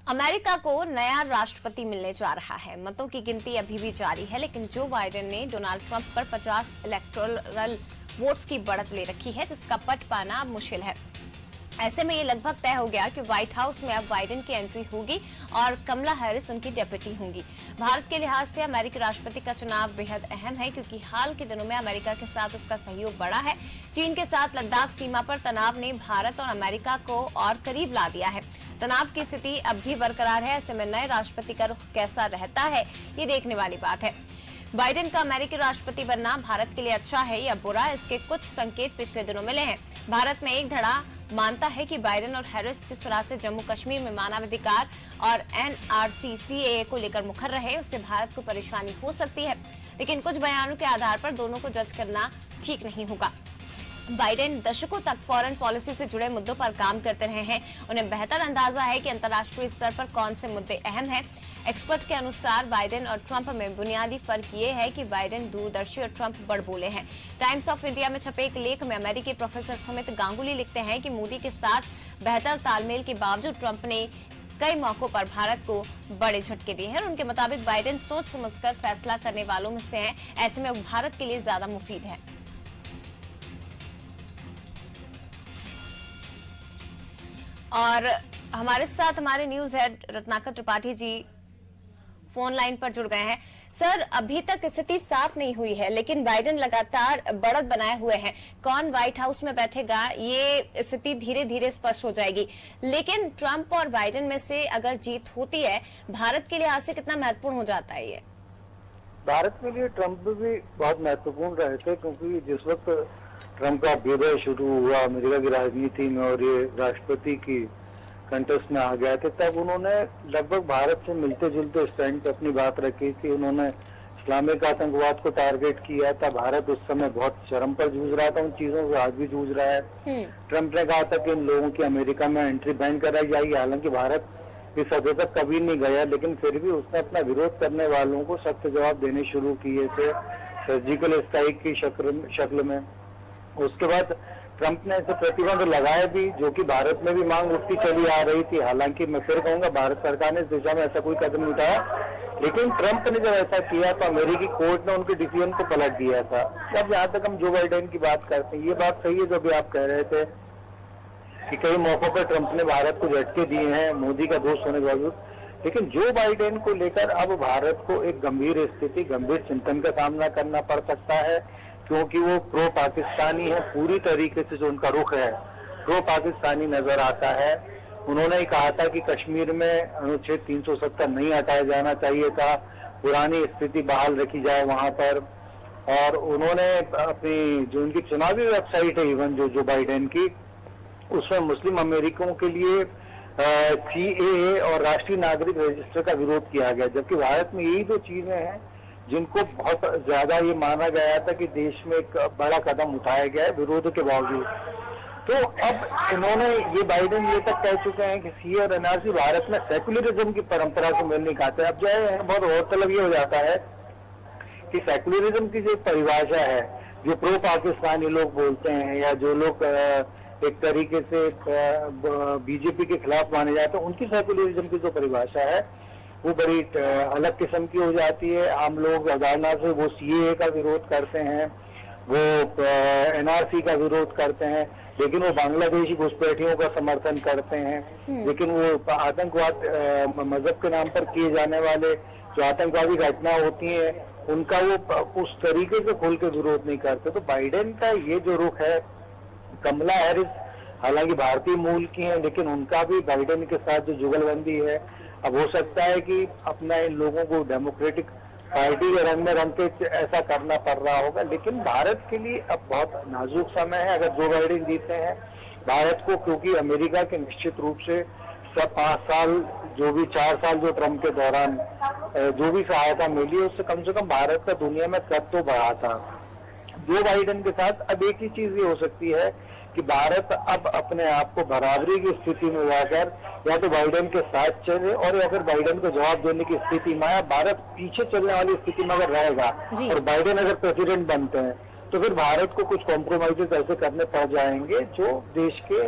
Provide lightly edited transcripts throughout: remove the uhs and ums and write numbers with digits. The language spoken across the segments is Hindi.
अमेरिका को नया राष्ट्रपति मिलने जा रहा है। मतों की गिनती अभी भी जारी है, लेकिन जो बाइडेन ने डोनाल्ड ट्रंप पर 50 इलेक्टोरल वोट्स की बढ़त ले रखी है, जिसका पट पाना अब मुश्किल है। ऐसे में ये लगभग तय हो गया कि व्हाइट हाउस में अब बाइडेन की एंट्री होगी और कमला हैरिस उनकी डेप्यूटी होंगी। भारत के लिहाज से अमेरिकी राष्ट्रपति का चुनाव बेहद अहम है, क्योंकि हाल के दिनों में अमेरिका के साथ उसका सहयोग बढ़ा है। चीन के साथ लद्दाख सीमा पर तनाव ने भारत और अमेरिका को और करीब ला दिया है। तनाव की स्थिति अब भी बरकरार है। ऐसे में नए राष्ट्रपति का रुख कैसा रहता है, ये देखने वाली बात है। बाइडेन का अमेरिकी राष्ट्रपति बनना भारत के लिए अच्छा है या बुरा, इसके कुछ संकेत पिछले दिनों मिले हैं। भारत में एक धड़ा मानता है कि बाइडेन और हैरिस जिस तरह से जम्मू कश्मीर में मानवाधिकार और NRC CAA को लेकर मुखर रहे, उससे भारत को परेशानी हो सकती है। लेकिन कुछ बयानों के आधार पर दोनों को जज करना ठीक नहीं होगा। बाइडेन दशकों तक फॉरेन पॉलिसी से जुड़े मुद्दों पर काम करते रहे हैं। उन्हें बेहतर अंदाजा है कि अंतर्राष्ट्रीय स्तर पर कौन से मुद्दे अहम हैं। एक्सपर्ट के अनुसार बाइडेन और ट्रंप में बुनियादी फर्क ये है कि बाइडेन दूरदर्शी और ट्रंप बड़बोले हैं। टाइम्स ऑफ इंडिया में छपे एक लेख में अमेरिकी प्रोफेसर सुमित गांगुली लिखते हैं कि मोदी के साथ बेहतर तालमेल के बावजूद ट्रंप ने कई मौकों पर भारत को बड़े झटके दिए हैं। और उनके मुताबिक बाइडेन सोच समझकर फैसला करने वालों में से हैं। ऐसे में वो भारत के लिए ज्यादा मुफीद है। और हमारे साथ हमारे news head Ratnakar Tripathi ji phone line पर जुड़ गए हैं। सर, अभी तक स्थिति साफ नहीं हुई है, लेकिन बाइडेन लगातार बढ़त बनाए हुए हैं। कौन व्हाइट हाउस में बैठेगा, ये स्थिति धीरे धीरे स्पष्ट हो जाएगी। लेकिन ट्रंप और बाइडेन में से अगर जीत होती है, भारत के लिहाज से कितना महत्वपूर्ण हो जाता है ये? भारत के लिए ट्रंप भी बहुत महत्वपूर्ण रहे थे, क्योंकि जिस वक्त ट्रंप का अभ्युदय शुरू हुआ अमेरिका की राजनीति में और ये राष्ट्रपति की कंटेस्ट में आ गए थे, तब उन्होंने लगभग भारत से मिलते जुलते स्टैंड पे अपनी बात रखी थी। उन्होंने इस्लामिक आतंकवाद को टारगेट किया था। भारत उस समय बहुत शर्म पर जूझ रहा था, उन चीजों से आज भी जूझ रहा है। ट्रंप ने कहा था कि इन लोगों की अमेरिका में एंट्री बैन कराई जाएगी। हालांकि भारत इस हद तक कभी नहीं गया, लेकिन फिर भी उसने अपना विरोध करने वालों को सख्त जवाब देने शुरू किए थे, सर्जिकल स्ट्राइक की शक्ल में। उसके बाद ट्रंप ने ऐसे प्रतिबंध लगाए भी, जो कि भारत में भी मांग उठती चली आ रही थी। हालांकि मैं फिर कहूंगा, भारत सरकार ने इस दिशा में ऐसा कोई कदम नहीं उठाया, लेकिन ट्रंप ने जब ऐसा किया तो अमेरिकी कोर्ट ने उनके डिसीजन को पलट दिया था। अब जहां तक हम जो बाइडेन की बात करते हैं, ये बात सही है जो भी आप कह रहे थे कि कई मौकों पर ट्रंप ने भारत को झटके दिए हैं, मोदी का दोस्त होने के बावजूद। लेकिन जो बाइडेन को लेकर अब भारत को एक गंभीर स्थिति, गंभीर चिंतन का सामना करना पड़ सकता है, क्योंकि वो प्रो पाकिस्तानी है। पूरी तरीके से जो उनका रुख है प्रो पाकिस्तानी नजर आता है। उन्होंने ही कहा था कि कश्मीर में अनुच्छेद 370 नहीं हटाया जाना चाहिए था, पुरानी स्थिति बहाल रखी जाए वहां पर। और उन्होंने अपनी जो उनकी चुनावी वेबसाइट है, इवन जो बाइडेन की, उसमें मुस्लिम अमेरिकियों के लिए CAA और राष्ट्रीय नागरिक रजिस्टर का विरोध किया गया, जबकि भारत में यही दो चीजें हैं जिनको बहुत ज्यादा ये माना गया था कि देश में एक बड़ा कदम उठाया गया है विरोध के बावजूद। तो अब इन्होंने ये बाइडेन ये तक कह चुके हैं कि CAA और NRC भारत में सेकुलरिज्म की परंपरा से मेल नहीं खाते। अब जो है बहुत गौरतलब ये हो जाता है कि सेकुलरिज्म की जो परिभाषा है, जो प्रो पाकिस्तानी लोग बोलते हैं या जो लोग एक तरीके से बीजेपी के खिलाफ माने जाते हैं, उनकी सेकुलरिज्म की जो परिभाषा है वो बड़ी अलग किस्म की हो जाती है। आम लोग उदाहरण से वो CAA का विरोध करते हैं, वो NRC का विरोध करते हैं, लेकिन वो बांग्लादेशी घुसपैठियों का समर्थन करते हैं। लेकिन वो आतंकवाद मजहब के नाम पर किए जाने वाले जो आतंकवादी घटना होती हैं, उनका वो उस तरीके से खुल के विरोध नहीं करते। तो बाइडेन का ये जो रुख है, कमला हैरिस हालांकि भारतीय मूल की हैं, लेकिन उनका भी बाइडेन के साथ जो जुगलबंदी है, अब हो सकता है कि अपना इन लोगों को डेमोक्रेटिक पार्टी के रंग में रंग के ऐसा करना पड़ रहा होगा। लेकिन भारत के लिए अब बहुत नाजुक समय है। अगर जो बाइडेन जीते हैं, भारत को, क्योंकि अमेरिका के निश्चित रूप से सब 5 साल जो भी 4 साल जो ट्रंप के दौरान जो भी सहायता मिली, उससे कम से कम भारत का दुनिया में कद तो बढ़ा था। जो बाइडेन के साथ अब एक ही चीज ये हो सकती है कि भारत अब अपने आप को बराबरी की स्थिति में लाकर या तो बाइडेन के साथ चले और या फिर बाइडेन को जवाब देने की स्थिति में, भारत पीछे चलने वाली स्थिति में अगर रहेगा और बाइडेन अगर प्रेसिडेंट बनते हैं, तो फिर भारत को कुछ कॉम्प्रोमाइजेस ऐसे करने पड़ जाएंगे जो देश के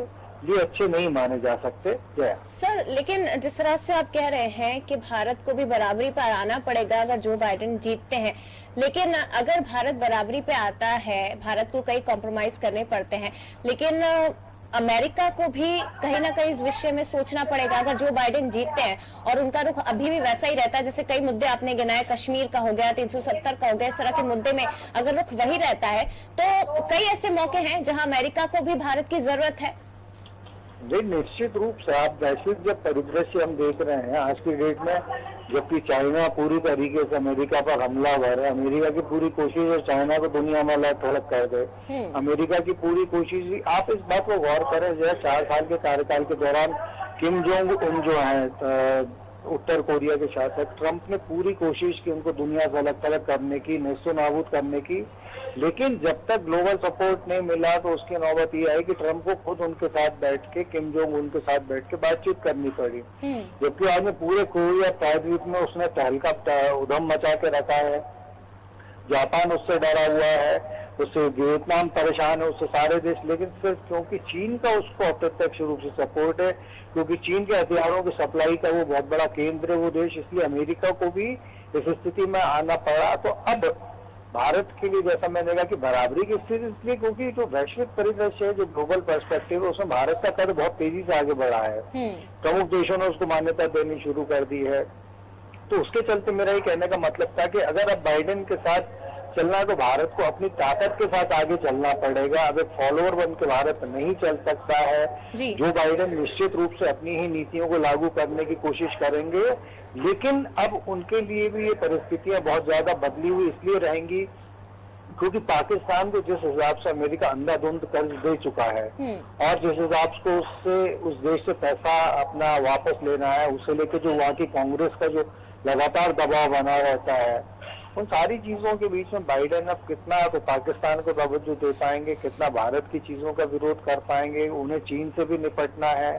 लिए अच्छे नहीं माने जा सकते। जया सर, लेकिन जिस तरह से आप कह रहे हैं कि भारत को भी बराबरी पर आना पड़ेगा अगर जो बाइडेन जीतते हैं, लेकिन अगर भारत बराबरी पे आता है, भारत को कई कॉम्प्रोमाइज करने पड़ते हैं, लेकिन अमेरिका को भी कहीं ना कहीं इस विषय में सोचना पड़ेगा अगर जो बाइडेन जीतते हैं और उनका रुख अभी भी वैसा ही रहता है। जैसे कई मुद्दे आपने गिनाए, कश्मीर का हो गया, 370 का हो गया, इस तरह के मुद्दे में अगर रुख वही रहता है तो कई ऐसे मौके हैं जहां अमेरिका को भी भारत की जरूरत है। जी, निश्चित रूप से आप वैश्विक जब परिदृश्य हम देख रहे हैं आज की डेट में, जबकि चाइना पूरी तरीके से अमेरिका पर हमलावर है, अमेरिका की पूरी कोशिश है चाइना को दुनिया में अलग थलग कर दे, अमेरिका की पूरी कोशिश, आप इस बात को गौर करें जो 4 साल के कार्यकाल के दौरान किम जोंग उन जो है उत्तर कोरिया के शासक, ट्रंप ने पूरी कोशिश की उनको दुनिया से अलग थलग करने की, नेस्तो नाबूद करने की, लेकिन जब तक ग्लोबल सपोर्ट नहीं मिला तो उसकी नौबत ये आई कि ट्रंप को खुद उनके साथ बैठ के, किम जोंग उनके साथ बैठ के बातचीत करनी पड़ी। जबकि आज में पूरे कोरिया प्रायद्वीप में उसने तहलका उधम मचा के रखा है, जापान उससे डरा हुआ है, उससे वियतनाम परेशान है, उससे सारे देश, लेकिन सिर्फ क्योंकि चीन का उसको अप्रत्यक्ष रूप से सपोर्ट है, क्योंकि चीन के हथियारों की सप्लाई का वो बहुत बड़ा केंद्र है वो देश, इसलिए अमेरिका को भी इस स्थिति में आना पड़ा। तो अब भारत के लिए, जैसा मैंने कहा कि बराबरी की स्थिति, इसलिए क्योंकि जो वैश्विक परिदृश्य है, जो ग्लोबल पर्सपेक्टिव है, उसमें भारत का कद बहुत तेजी से आगे बढ़ा है, प्रमुख देशों ने उसको मान्यता देनी शुरू कर दी है। तो उसके चलते मेरा ये कहने का मतलब था कि अगर अब बाइडेन के साथ चलना है तो भारत को अपनी ताकत के साथ आगे चलना पड़ेगा। अब एक फॉलोअर बन के भारत नहीं चल सकता है। जो बाइडेन निश्चित रूप से अपनी ही नीतियों को लागू करने की कोशिश करेंगे, लेकिन अब उनके लिए भी ये परिस्थितियां बहुत ज्यादा बदली हुई इसलिए रहेंगी क्योंकि पाकिस्तान को जिस हिसाब से अमेरिका अंधाधुंध कर्ज दे चुका है और जिस हिसाब से उससे उस देश से पैसा अपना वापस लेना है, उसे लेकर जो वहाँ की कांग्रेस का जो लगातार दबाव बना रहता है, उन सारी चीजों के बीच में बाइडेन अब कितना तो पाकिस्तान को तवज्जो दे पाएंगे, कितना भारत की चीजों का विरोध कर पाएंगे। उन्हें चीन से भी निपटना है,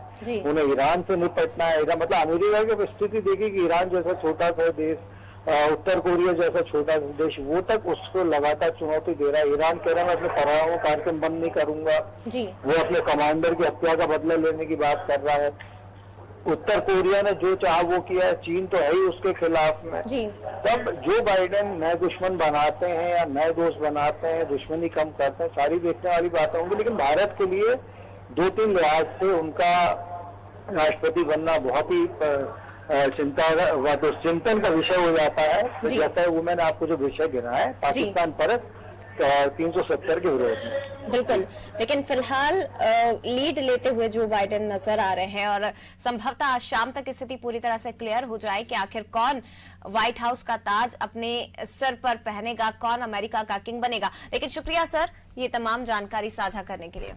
उन्हें ईरान से निपटना है। मतलब अमेरिका की स्थिति देखी कि ईरान जैसा छोटा सा देश, उत्तर कोरिया जैसा छोटा देश, वो तक उसको लगातार चुनौती दे रहा है। ईरान कह रहा है मैं अपने परमाणु कार्यक्रम बंद नहीं करूंगा, वो अपने कमांडर की हत्या का बदला लेने की बात कर रहा है। उत्तर कोरिया ने जो चाहा वो किया, चीन तो है ही उसके खिलाफ में। तब जो बाइडेन नए दुश्मन बनाते हैं या नए दोस्त बनाते हैं, दुश्मनी कम करते हैं, सारी देखने वाली बातें होंगी। लेकिन भारत के लिए 2-3 लिहाज से उनका राष्ट्रपति बनना बहुत ही चिंतन का विषय हो जाता है। तो जैसा वो मैंने आपको जो विषय गिना है पाकिस्तान परत 370 के विरोध में, बिल्कुल। लेकिन फिलहाल लीड लेते हुए जो बाइडेन नजर आ रहे हैं और संभवतः आज शाम तक स्थिति पूरी तरह से क्लियर हो जाए कि आखिर कौन व्हाइट हाउस का ताज अपने सर पर पहनेगा, कौन अमेरिका का किंग बनेगा। लेकिन शुक्रिया सर ये तमाम जानकारी साझा करने के लिए।